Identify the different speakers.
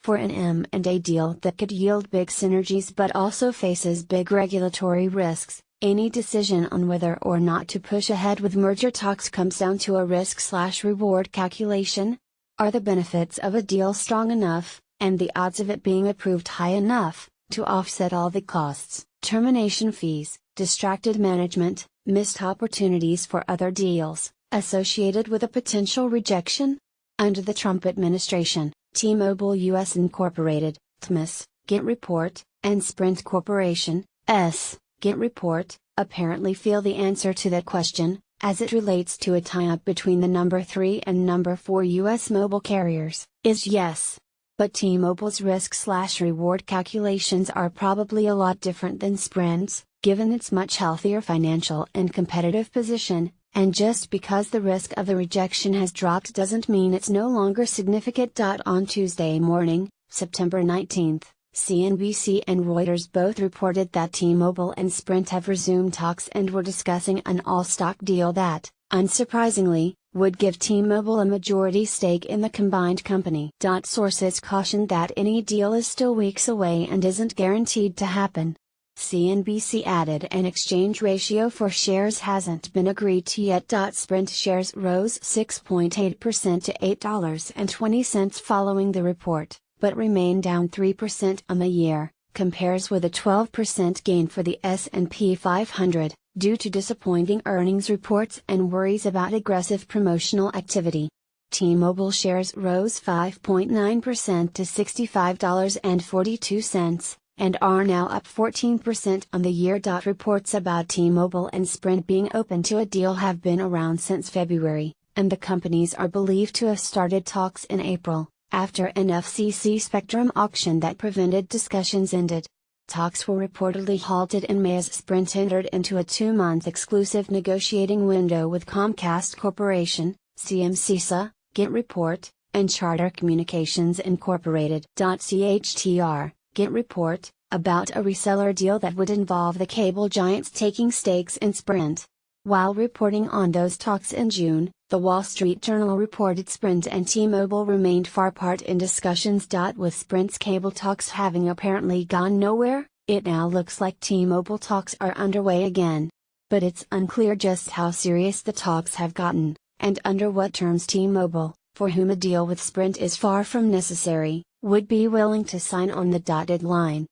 Speaker 1: For an M&A deal that could yield big synergies but also faces big regulatory risks, any decision on whether or not to push ahead with merger talks comes down to a risk/reward calculation. Are the benefits of a deal strong enough, and the odds of it being approved high enough, to offset all the costs, termination fees, distracted management, missed opportunities for other deals, associated with a potential rejection? Under the Trump administration, T-Mobile US Incorporated, TMUS, Get Report, and Sprint Corporation, Get Report, apparently feel the answer to that question, as it relates to a tie-up between the number 3 and number 4 US mobile carriers, is yes. But T-Mobile's risk/reward calculations are probably a lot different than Sprint's, given its much healthier financial and competitive position, and just because the risk of the rejection has dropped doesn't mean it's no longer significant. On Tuesday morning, September 19, CNBC and Reuters both reported that T-Mobile and Sprint have resumed talks and were discussing an all-stock deal that, unsurprisingly, would give T-Mobile a majority stake in the combined company. Sources cautioned that any deal is still weeks away and isn't guaranteed to happen. CNBC added an exchange ratio for shares hasn't been agreed to yet. Sprint shares rose 6.8% to $8.20 following the report, but remain down 3% on the year, compares with a 12% gain for the S&P 500, due to disappointing earnings reports and worries about aggressive promotional activity. T-Mobile shares rose 5.9% to $65.42, and are now up 14% on the year. Reports about T-Mobile and Sprint being open to a deal have been around since February, and the companies are believed to have started talks in April, after an FCC spectrum auction that prevented discussions ended. Talks were reportedly halted in May as Sprint entered into a 2-month exclusive negotiating window with Comcast Corporation, CMCSA, Get Report, and Charter Communications Incorporated. CHTR, Get Report, about a reseller deal that would involve the cable giants taking stakes in Sprint. While reporting on those talks in June, The Wall Street Journal reported Sprint and T-Mobile remained far apart in discussions. With Sprint's cable talks having apparently gone nowhere, it now looks like T-Mobile talks are underway again. But it's unclear just how serious the talks have gotten, and under what terms T-Mobile, for whom a deal with Sprint is far from necessary, would be willing to sign on the dotted line.